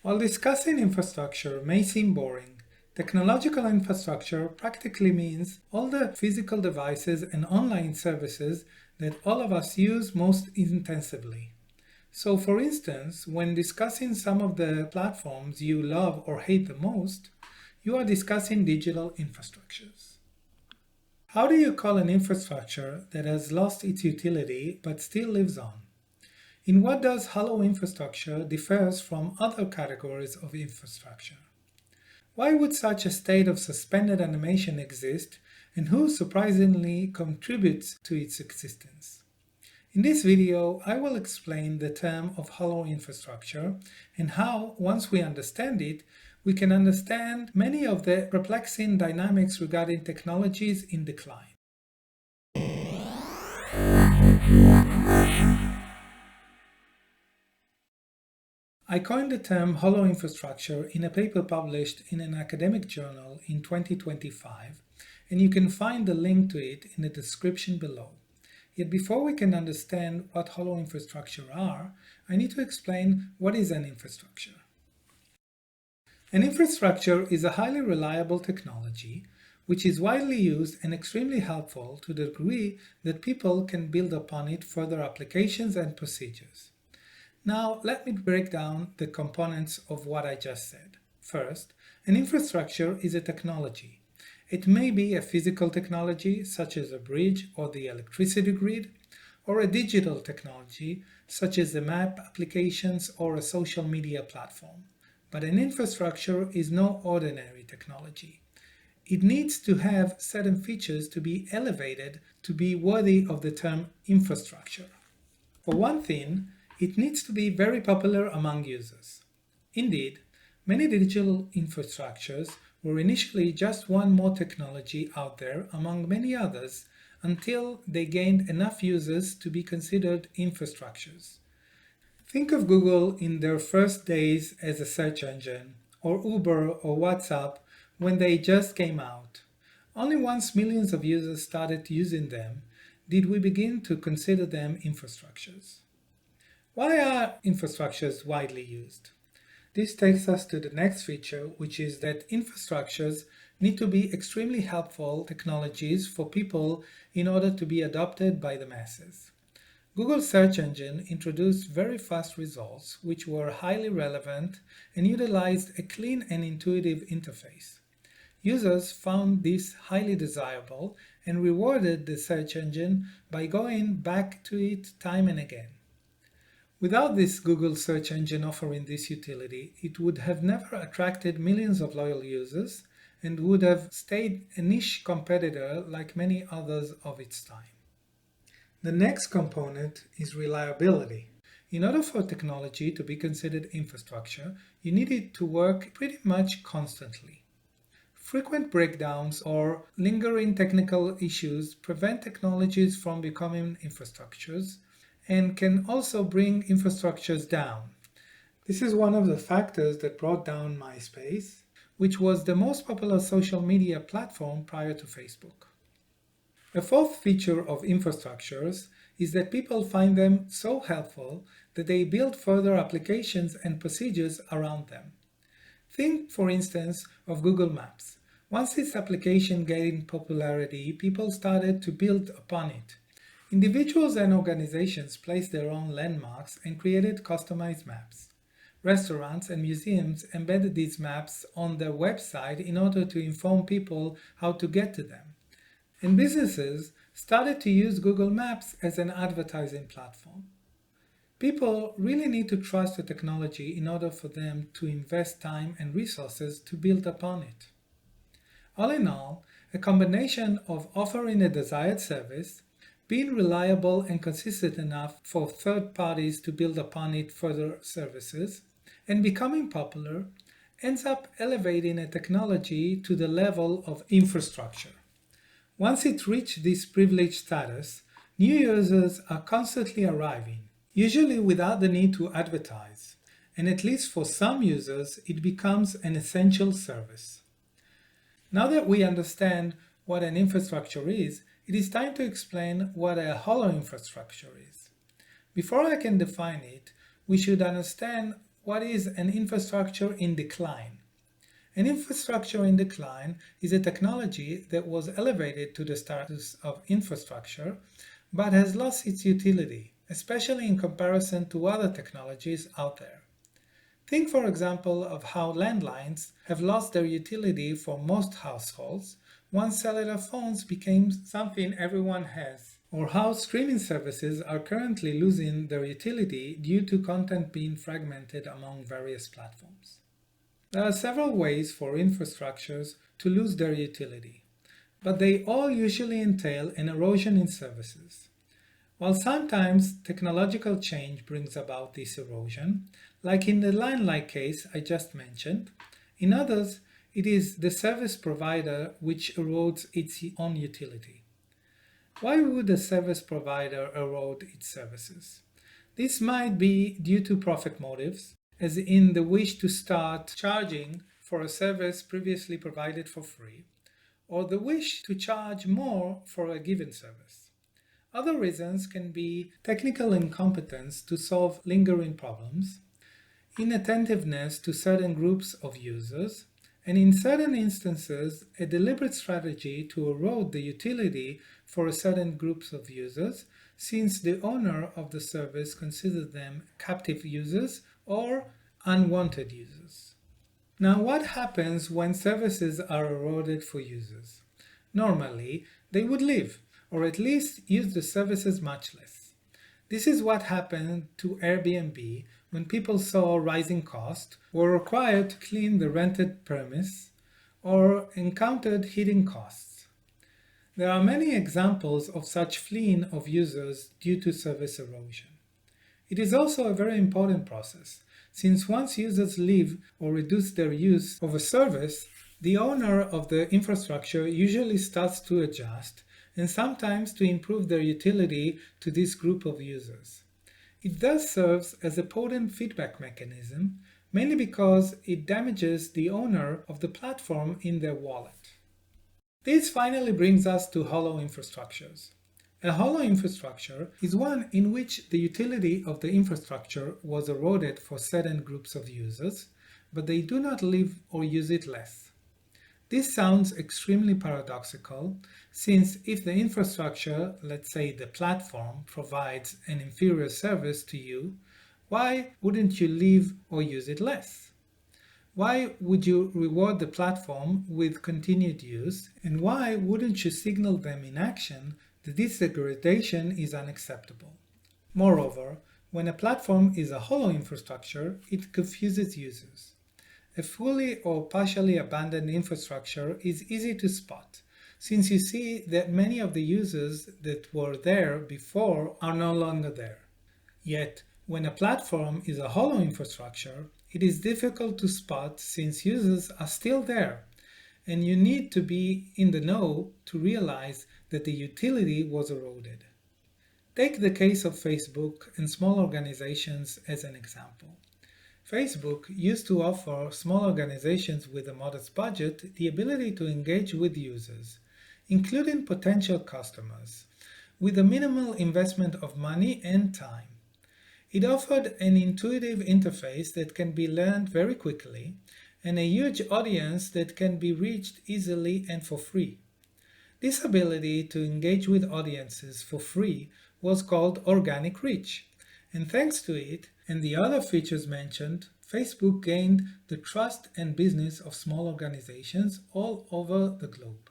While discussing infrastructure may seem boring, technological infrastructure practically means all the physical devices and online services that all of us use most intensively. So for instance, when discussing some of the platforms you love or hate the most, you are discussing digital infrastructures. How do you call an infrastructure that has lost its utility but still lives on? In what does hollow infrastructure differs from other categories of infrastructure? Why would such a state of suspended animation exist, and who surprisingly contributes to its existence? In this video, I will explain the term of hollow infrastructure and how, once we understand it, we can understand many of the perplexing dynamics regarding technologies in decline. I coined the term hollow infrastructure in a paper published in an academic journal in 2025, and you can find the link to it in the description below. Yet before we can understand what hollow infrastructure are, I need to explain what is an infrastructure. An infrastructure is a highly reliable technology which is widely used and extremely helpful to the degree that people can build upon it further applications and procedures. Now, let me break down the components of what I just said. First, an infrastructure is a technology. It may be a physical technology, such as a bridge or the electricity grid, or a digital technology, such as the map applications or a social media platform. But an infrastructure is no ordinary technology. It needs to have certain features to be elevated to be worthy of the term infrastructure. For one thing, it needs to be very popular among users. Indeed, many digital infrastructures were initially just one more technology out there among many others until they gained enough users to be considered infrastructures. Think of Google in their first days as a search engine, or Uber or WhatsApp when they just came out. Only once millions of users started using them did we begin to consider them infrastructures. Why are infrastructures widely used? This takes us to the next feature, which is that infrastructures need to be extremely helpful technologies for people in order to be adopted by the masses. Google's search engine introduced very fast results which were highly relevant and utilized a clean and intuitive interface. Users found this highly desirable and rewarded the search engine by going back to it time and again. Without this Google search engine offering this utility, it would have never attracted millions of loyal users and would have stayed a niche competitor like many others of its time. The next component is reliability. In order for technology to be considered infrastructure, you need it to work pretty much constantly. Frequent breakdowns or lingering technical issues prevent technologies from becoming infrastructures and can also bring infrastructures down. This is one of the factors that brought down MySpace, which was the most popular social media platform prior to Facebook. A fourth feature of infrastructures is that people find them so helpful that they build further applications and procedures around them. Think, for instance, of Google Maps. Once this application gained popularity, people started to build upon it. Individuals and organizations placed their own landmarks and created customized maps. Restaurants and museums embedded these maps on their website in order to inform people how to get to them. And businesses started to use Google Maps as an advertising platform. People really need to trust the technology in order for them to invest time and resources to build upon it. All in all, a combination of offering a desired service, being reliable and consistent enough for third parties to build upon it further services, and becoming popular ends up elevating a technology to the level of infrastructure. Once it reaches this privileged status, new users are constantly arriving, usually without the need to advertise, and at least for some users, it becomes an essential service. Now that we understand what an infrastructure is, it is time to explain what a hollow infrastructure is. Before I can define it, we should understand what is an infrastructure in decline? An infrastructure in decline is a technology that was elevated to the status of infrastructure but has lost its utility, especially in comparison to other technologies out there. Think, for example, of how landlines have lost their utility for most households once cellular phones became something everyone has, or how streaming services are currently losing their utility due to content being fragmented among various platforms. There are several ways for infrastructures to lose their utility, but they all usually entail an erosion in services. While sometimes technological change brings about this erosion, like in the line-like case I just mentioned, in others it is the service provider which erodes its own utility. Why would a service provider erode its services? This might be due to profit motives, as in the wish to start charging for a service previously provided for free, or the wish to charge more for a given service. Other reasons can be technical incompetence to solve lingering problems, inattentiveness to certain groups of users, and in certain instances, a deliberate strategy to erode the utility for a certain groups of users, since the owner of the service considers them captive users or unwanted users. Now, what happens when services are eroded for users? Normally, they would leave, or at least use the services much less. This is what happened to Airbnb when people saw rising costs, were required to clean the rented premise, or encountered hidden costs. There are many examples of such fleeing of users due to service erosion. It is also a very important process, since once users leave or reduce their use of a service, the owner of the infrastructure usually starts to adjust and sometimes to improve their utility to this group of users. It thus serves as a potent feedback mechanism, mainly because it damages the owner of the platform in their wallet. This finally brings us to hollow infrastructures. A hollow infrastructure is one in which the utility of the infrastructure was eroded for certain groups of users, but they do not live or use it less. This sounds extremely paradoxical, since if the infrastructure, let's say the platform, provides an inferior service to you, why wouldn't you leave or use it less? Why would you reward the platform with continued use, and why wouldn't you signal them in action that this degradation is unacceptable? Moreover, when a platform is a hollow infrastructure, it confuses users. A fully or partially abandoned infrastructure is easy to spot, since you see that many of the users that were there before are no longer there. Yet, when a platform is a hollow infrastructure, it is difficult to spot since users are still there, and you need to be in the know to realize that the utility was eroded. Take the case of Facebook and small organizations as an example. Facebook used to offer small organizations with a modest budget the ability to engage with users, including potential customers, with a minimal investment of money and time. It offered an intuitive interface that can be learned very quickly, and a huge audience that can be reached easily and for free. This ability to engage with audiences for free was called organic reach, and thanks to it and the other features mentioned, Facebook gained the trust and business of small organizations all over the globe.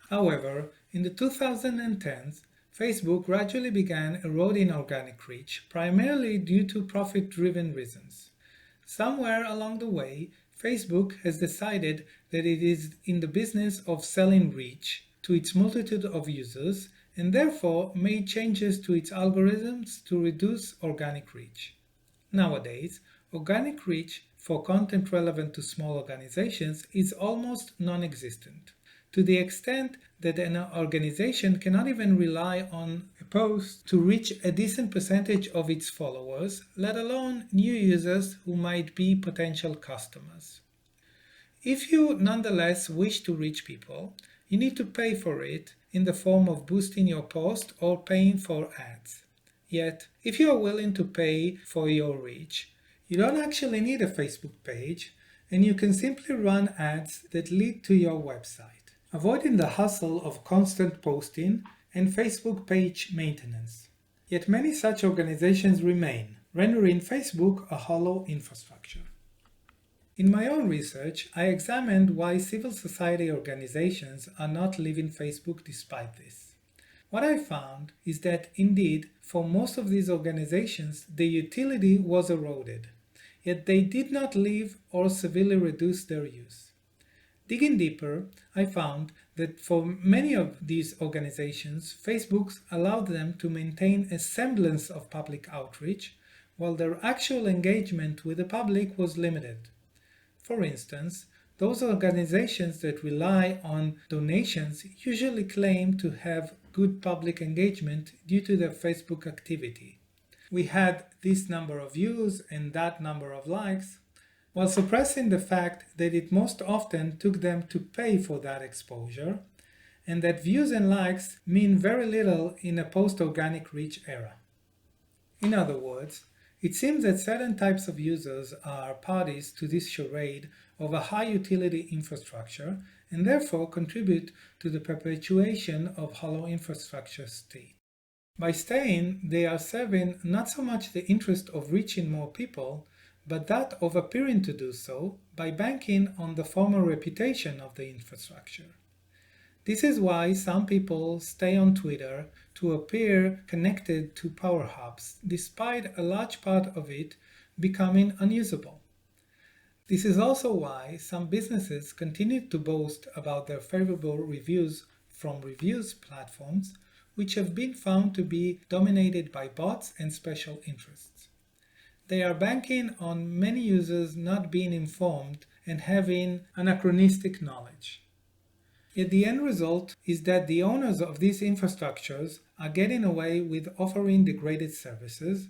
However, in the 2010s, Facebook gradually began eroding organic reach, primarily due to profit-driven reasons. Somewhere along the way, Facebook has decided that it is in the business of selling reach to its multitude of users and therefore made changes to its algorithms to reduce organic reach. Nowadays, organic reach for content relevant to small organizations is almost non-existent, to the extent that an organization cannot even rely on a post to reach a decent percentage of its followers, let alone new users who might be potential customers. If you nonetheless wish to reach people, you need to pay for it in the form of boosting your post or paying for ads. Yet, if you are willing to pay for your reach, You don't actually need a Facebook page, and you can simply run ads that lead to your website, avoiding the hustle of constant posting and Facebook page maintenance. Yet many such organizations remain, rendering Facebook a hollow infrastructure. In my own research, I examined why civil society organizations are not leaving Facebook despite this. What I found is that indeed, for most of these organizations, the utility was eroded, yet they did not leave or severely reduce their use. Digging deeper, I found that for many of these organizations, Facebook allowed them to maintain a semblance of public outreach, while their actual engagement with the public was limited. For instance, those organizations that rely on donations usually claim to have good public engagement due to their Facebook activity. We had this number of views and that number of likes, while suppressing the fact that it most often took them to pay for that exposure, and that views and likes mean very little in a post-organic reach era. In other words, it seems that certain types of users are parties to this charade of a high utility infrastructure and therefore contribute to the perpetuation of hollow infrastructure state. By staying, they are serving not so much the interest of reaching more people, but that of appearing to do so by banking on the former reputation of the infrastructure. This is why some people stay on Twitter to appear connected to power hubs, despite a large part of it becoming unusable. This is also why some businesses continue to boast about their favorable reviews from reviews platforms, which have been found to be dominated by bots and special interests. They are banking on many users not being informed and having anachronistic knowledge. Yet the end result is that the owners of these infrastructures are getting away with offering degraded services,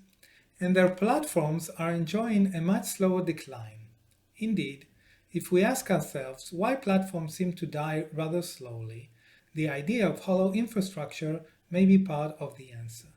and their platforms are enjoying a much slower decline. Indeed, if we ask ourselves why platforms seem to die rather slowly, the idea of hollow infrastructure may be part of the answer.